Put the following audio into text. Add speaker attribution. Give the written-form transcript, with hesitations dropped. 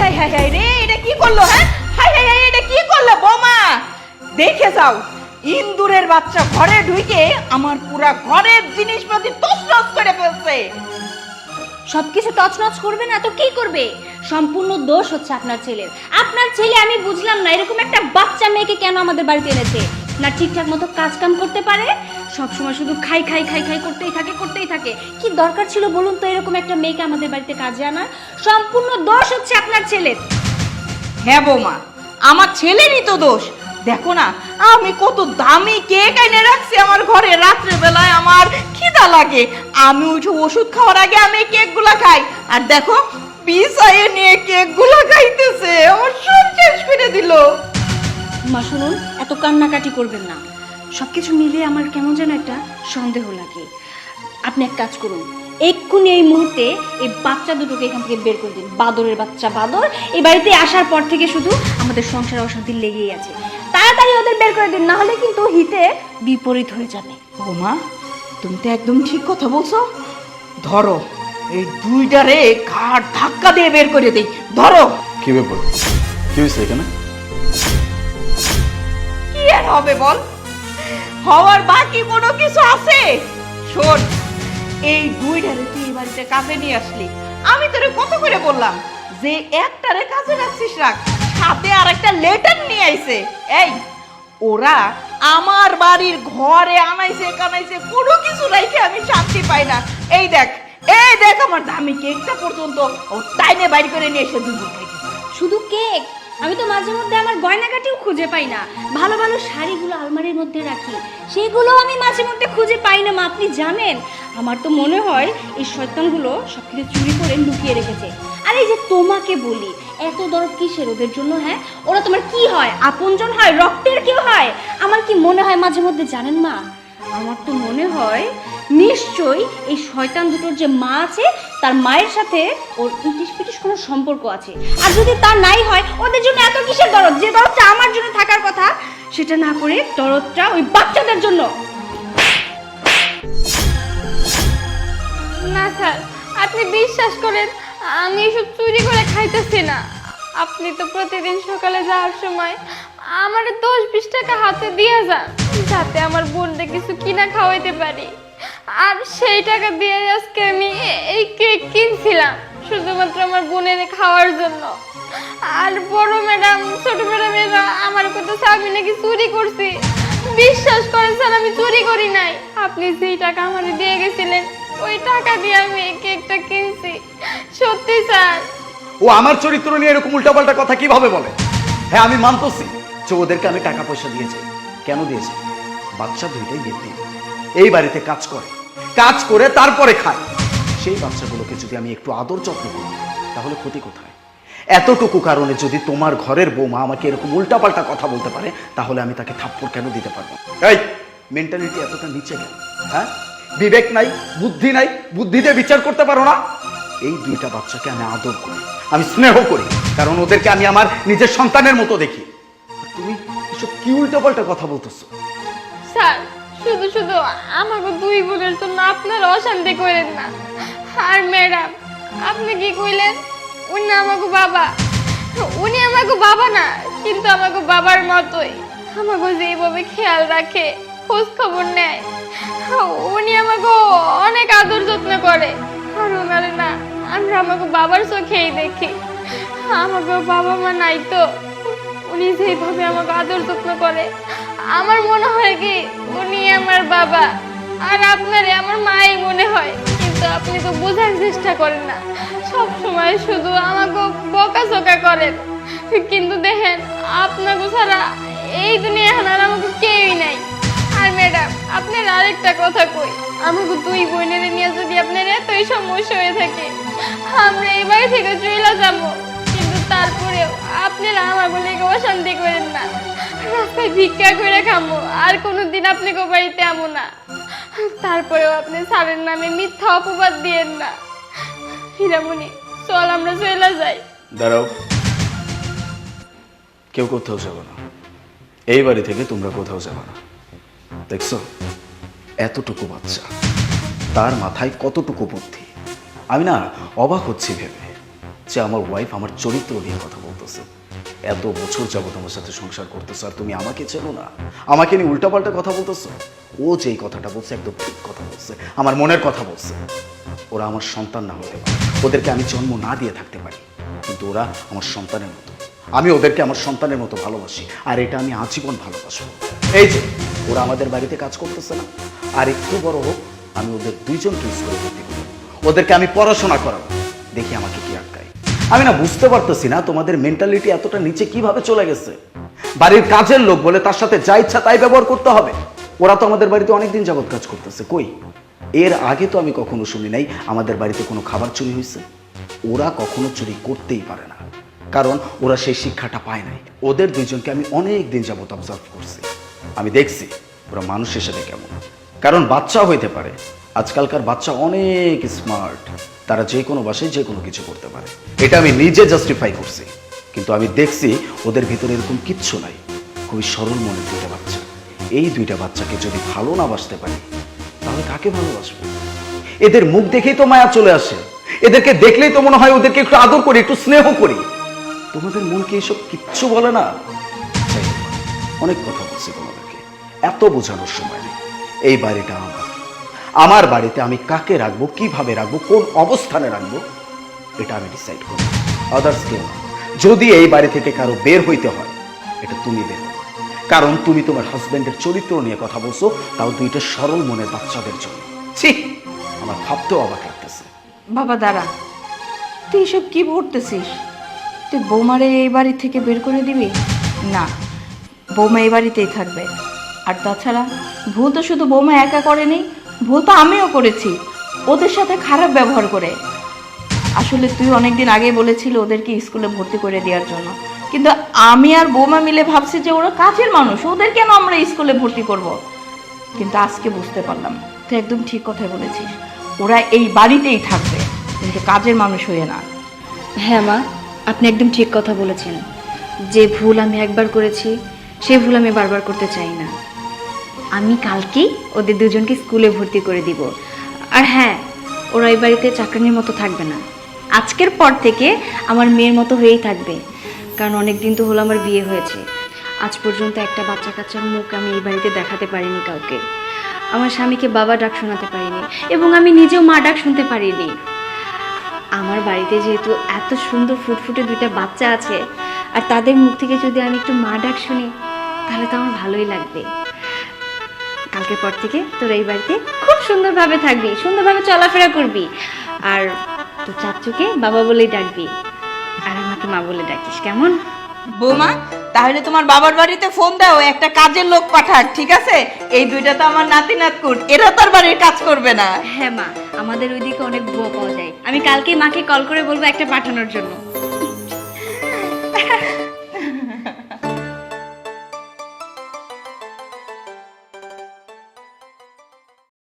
Speaker 1: High high high রে, এটা কি করলো? হ্যাঁ, হাই হাই হাই, এটা কি করলো বৌমা? দেখে যাও, ইন্দুরের বাচ্চা ঘরে ঢুকে আমার পুরা ঘরের জিনিসপাতি তছনছ করে ফেলছে।
Speaker 2: সবকিছু তছনছ করবে না তো কি করবে? সম্পূর্ণ দোষ হচ্ছে আপনার ছেলের। আপনার ছেলে, আমি বুঝলাম না এরকম একটা বাচ্চা মেয়েকে কেন আমাদের বাড়িতে এনেছে। না ঠিকঠাক মতো কাজ কাম করতে পারে, সব সময় শুধু খাই খাই খাই খাই করতেই থাকে। কি দরকার ছিল বলুন তো এরকম একটা মেয়েকে আমাদের বাড়িতে কাজে আনার? সম্পূর্ণ দোষ হচ্ছে আপনার ছেলের।
Speaker 1: হ্যাঁ বৌমা, আমার ছেলেরই তো দোষ। দেখো না, আমি কত দামি কেক এনে রাখছি আমার ঘরে। রাত্রে বেলায় আমার খিদা লাগে, আমি উঠে ওষুধ খাওয়ার আগে আমি কেকগুলা খাই, আর দেখো পিসায়ে নিয়ে কেকগুলা খাইতেছে, আমার সব শেষ করে দিল।
Speaker 2: মা শুনুন, এত কান্নাকাটি করবেন না। সবকিছু মিলিয়ে আমার কেমন যেন একটা সন্দেহ লাগে। আপনি এক কাজ করুন, এক্ষুনি এই মুহূর্তে এই বাচ্চা দুটোকে এখান থেকে বের করে দিন। বাদরের বাচ্চা বাদর এই বাড়িতে আসার পর থেকে শুধু আমাদের সংসারে অশান্তি লেগেই আছে। তাড়াতাড়ি ওদের বের করে দিন, না হলে কিন্তু হিতে বিপরীত হয়ে যাবে।
Speaker 1: বৌমা, তুমি তো একদম ঠিক কথা বলছো। ধরো, এই দুইটারে ঘাট ধাক্কা দিয়ে বের করে দেই। ধরো।
Speaker 3: কি ব্যাপার, কি হয়েছে এখানে?
Speaker 1: কি আর হবে বল, হওয়ার বাকি কোনো কিছু আছে? শোন, এই দুইটারে তুই এই বাড়িতে কাজে নিয়ে আসলি, আমি তোরে কত করে বললাম যে একটারে কাজে রাখছিস, রাখ, সাথে আর একটা লেটার নিয়ে আইছে। এই ওরা আমার বাড়ির ঘরে আনাইছে কানাইছে, কোনো কিছু রাইখে আমি শান্তি পাই না। এই দেখ, এই দেখ, আমার দামি কেকটা পর্যন্ত ও টাইনে বাইর করে নিয়ে এসে দুপুর খাইতেছে।
Speaker 2: শুধু কেক, আমি তো মাঝে মধ্যে আমার গয়নাগাটিও খুঁজে পাই না। ভালো ভালো শাড়িগুলো আলমারির মধ্যে রাখি, সেগুলো আমি মাঝে মধ্যে খুঁজে পাই না। মা আপনি জানেন, আমার তো মনে হয় এই শয়তানগুলো সবকিছু চুরি করে লুকিয়ে রেখেছে। আর এই যে তোমাকে বলি, এত দরদ কিসের ওদের জন্য? হ্যাঁ, ওরা তোমার কি হয়? আপনজন হয়, রক্তের কেউ হয়? আমার কি মনে হয় মাঝে মধ্যে জানেন মা, আমার তো মনে হয় নিশ্চয়ই এই শয়তান দুটোর যে মা আছে, তার মায়ের সাথে ওর ইটিস পিটিস কোনো সম্পর্ক আছে। আর যদি তা নাই হয়, ওদের জন্য এত কিসের দরদ? যে দরদটা আমার জন্য থাকার কথা সেটা না করে দরদটা ওই বাচ্চাদের জন্য।
Speaker 4: না স্যার, আপনি বিশ্বাস করেন আমি এসব চুরি করে খাইতেছি না। আপনি তো প্রতিদিন সকালে যাওয়ার সময় আমার 10-20 টাকা হাতে দিয়ে যান, যাতে আমার বোনকে কিছু কিনা খাওয়াইতে পারি। আর সেই টাকা দিয়ে আজকে আমি এই কেক কিনছিলাম শুধুমাত্র আমার বোনের খাওয়ার জন্য। আর বড় ম্যাডাম ছোট ম্যাডাম এরা আমার কথা আমি নাকি চুরি করছি। বিশ্বাস করেন স্যার, আমি চুরি করি নাই। আপনি যেই টাকা আমাকে দিয়ে গেছিলেন ওই টাকা দিয়ে আমি এই কেকটা কিনছি। সত্যি স্যার।
Speaker 3: ও আমার চরিত্র নিয়ে এরকম উল্টাপাল্টা কথা কিভাবে বলে? হ্যাঁ, আমি মানতেছি যে ওদেরকে আমি টাকা পয়সা দিয়েছি। কেন দিয়েছি? বাচ্চা দুইটাই ব্যক্তি এই বাড়িতে কাজ করে তারপরে খায়। সেই বাচ্চাগুলোকে যদি আমি একটু আদর যত্ন করি, তাহলে ক্ষতি কোথায়? এতটুকু কারণে যদি তোমার ঘরের বৌমা আমাকে এরকম উল্টাপাল্টা কথা বলতে পারে, তাহলে আমি তাকে থাপ্পড় কেন দিতে পারবো? এই মেন্টালিটি এতটা নিচে গেল, হ্যাঁ? বিবেক নাই, বুদ্ধি নাই, বুদ্ধিতে বিচার করতে পারো না? এই দুইটা বাচ্চাকে আমি আদর করি, আমি স্নেহ করি, কারণ ওদেরকে আমি আমার নিজের সন্তানের মতো দেখি। তুমি এসব কি উল্টাপাল্টা কথা বলতেছো?
Speaker 4: স্যার, শুধু শুধু আমাকে দুই বোনের জন্য আপনারা অশান্তি করেন না। আর ম্যাডাম, আপনি কি কইলেন উনি আমাকে বাবা? উনি আমাকে বাবা না, কিন্তু আমাকে বাবার মতোই। আমাকে যেভাবে খেয়াল রাখে, খোঁজ খবর নেয়, উনি আমাকে অনেক আদর যত্ন করে। আর ওনারে না আমরা আমাকে বাবার চোখেই দেখি। আমাকে বাবা মা নাই তো উনি যেভাবে আমাকে আদর যত্ন করে, আমার মনে হয় কি উনি আমার বাবা। আর আপনারে আমার মাই মনে হয়, কিন্তু আপনি তো বোঝার চেষ্টা করেন না, সব সময় শুধু আমাকে বকাঝকা করেন। কিন্তু দেখেন, আপনাকে ছাড়া এই দুনিয়া আর আমাকে কেউই নাই। আর ম্যাডাম, আপনার আরেকটা কথা কই, আমাকে দুই বোনের নিয়ে যদি আপনার এতই সমস্যা হয়ে থাকে, আমরা এই বাড়ি থেকে চলে যাবো। কিন্তু তারপরেও আপনারা আমার বলে অশান্তি করেন না। রাস্তায় ভিক্ষা করে খামো, আর কোনোদিন আপনাকে বাড়িতে আমো না। তারপরেও আপনি স্যারের নামে মিথ্যা অপবাদ দিয়েন না। হীরামণি, চল আমরা চলে যাই।
Speaker 3: দাঁড়াও, কেউ কোথাও যাবো না। এই বাড়ি থেকে তোমরা কোথাও যাবো না। দেখছো, এতটুকু বাচ্চা, তার মাথায় কতটুকু বুদ্ধি। আমি না অবাক হচ্ছি ভেবে যে আমার ওয়াইফ আমার চরিত্র নিয়ে কথা বলতেছে। এত বছর যাবত আমার সাথে সংসার করতেছো আর তুমি আমাকে চেনো না, আমাকে নিয়ে উল্টাপাল্টা কথা বলতেছো। ও যেই কথাটা বলছে একদম ঠিক কথা বলছে, আমার মনের কথা বলছে। ওরা আমার সন্তান না হতে পারে, ওদেরকে আমি জন্ম না দিয়ে থাকতে পারি, কিন্তু ওরা আমার সন্তানের মতো। আমি ওদেরকে আমার সন্তানের মতো ভালোবাসি, আর এটা আমি আজীবন ভালোবাসবো। এই যে ওরা আমাদের বাড়িতে কাজ করতেছে না, আর একটু বড় হোক আমি ওদের দুইজনকে স্কুলে ভর্তি করবো, ওদেরকে আমি পড়াশোনা করাবো। দেখি আমাকে কি আটকায়। আমি না বুঝতে পারতেছি না তোমাদের মেন্টালিটি এতটা নিচে কিভাবে চলে গেছে। বাড়ির কাজের লোক বলে তার সাথে যা ইচ্ছা তাই ব্যবহার করতে হবে। ওরা তো আমাদের বাড়িতে অনেকদিন যাবত কাজ করতেছে, কই এর আগে তো আমি কখনো শুনি নাই আমাদের বাড়িতে কোনো খাবার চুরি হয়েছে। ওরা কখনো চুরি করতেই পারে না, কারণ ওরা সেই শিক্ষাটা পায় নাই। ওদের দুইজনকে আমি অনেক দিন যাবত অবজার্ভ করছি, আমি দেখছি ওরা মানুষ হিসেবে কেমন। কারণ বাচ্চা হইতে পারে, আজকালকার বাচ্চা অনেক স্মার্ট, তারা যে কোনো বাসায় যে কোনো কিছু করতে পারে, এটা আমি নিজে জাস্টিফাই করছি। কিন্তু আমি দেখছি ওদের ভিতরে এরকম কিচ্ছু নাই, খুবই সরল মনের দুইটা বাচ্চা। এই দুইটা বাচ্চাকে যদি ভালো না বাসতে পারি তাহলে কাকে ভালোবাসবো? এদের মুখ দেখেই তো মায়া চলে আসে, এদেরকে দেখলেই তো মনে হয় ওদেরকে একটু আদর করি, একটু স্নেহ করি। তোমাদের মনকে এসব কিচ্ছু বলে না? যাই হোক, অনেক কথা বলছি তোমাদেরকে, এত বোঝানোর সময় নেই। এই বাড়িটা আমার বাড়িতে আমি কাকে রাখবো, কিভাবে রাখবো, কোন অবস্থানে রাখবো, এটা আমি ডিসাইড করবো, আদার্স কেউ না। যদি এই বাড়ি থেকে কারো বের হইতে হয় এটা তুমি বের হো, কারণ তুমি তোমার হাজবেন্ডের চরিত্র নিয়ে কথা বলছো, তাও দুইটা সরল মনের বাচ্চাদের জন্য। ছি, আমার ভাবতেও অবাক লাগতেছে।
Speaker 1: বাবা দাঁড়া, তুই এসব কি করতেছিস? তুই বৌমারে এই বাড়ি থেকে বের করে দিবি? না, বৌমা এই বাড়িতেই থাকবে। আর তাছাড়া ভুল তো শুধু বৌমা একা করেনি, ভুল তো আমিও করেছি ওদের সাথে খারাপ ব্যবহার করে। আসলে তুই অনেকদিন আগেই বলেছিল ওদেরকে স্কুলে ভর্তি করে দেওয়ার জন্য, কিন্তু আমি আর বৌমা মিলে ভাবছি যে ওরা কাছের মানুষ, ওদের কেন আমরা স্কুলে ভর্তি করব। কিন্তু আজকে বুঝতে পারলাম তুই একদম ঠিক কথাই বলেছিস, ওরা এই বাড়িতেই থাকবে, কিন্তু কাজের মানুষ হয়ে না।
Speaker 2: হ্যাঁ মা, আপনি একদম ঠিক কথা বলেছেন। যে ভুল আমি একবার করেছি সেই ভুল আমি বারবার করতে চাই না। আমি কালকেই ওদের দুজনকে স্কুলে ভর্তি করে দিব। আর হ্যাঁ, ওরা এই বাড়িতে চাকরানির মতো থাকবে না, আজকের পর থেকে আমার মেয়ের মতো হয়েই থাকবে। কারণ অনেক দিন তো হলো আমার বিয়ে হয়েছে, আজ পর্যন্ত একটা বাচ্চা কাচ্চার মুখ আমি এই বাড়িতে দেখাতে পারিনি কাউকে। আমার স্বামীকে বাবা ডাক শোনাতে পারিনি, এবং আমি নিজেও মা ডাক শুনতে পারিনি। আমার বাড়িতে যেহেতু এত সুন্দর ফুটফুটে দুইটা বাচ্চা আছে, আর তাদের মুখ থেকে যদি আমি একটু মা ডাক শুনি তাহলে তো আমার ভালোই লাগবে। কালকের পর থেকে তোর এই বাড়িতে খুব সুন্দরভাবে থাকবি, সুন্দরভাবে চলাফেরা করবি, আর তোর চাচুকে বাবা বলেই ডাকবি, আর আমাকে মা বলে ডাকিস, কেমন?
Speaker 1: বৌমা, তাহলে তোমার বাবার বাড়িতে ফোন দাও, একটা কাজের লোক পাঠাক, ঠিক আছে? এই দুইটা তো আমার নাতি নাতকুট, এরা তোর বাড়ির কাজ করবে না।
Speaker 2: হ্যাঁ মা, আমাদের ওইদিকে অনেক বুয়া পাওয়া যায়, আমি কালকেই মাকে কল করে বলবো একটা পাঠানোর জন্য।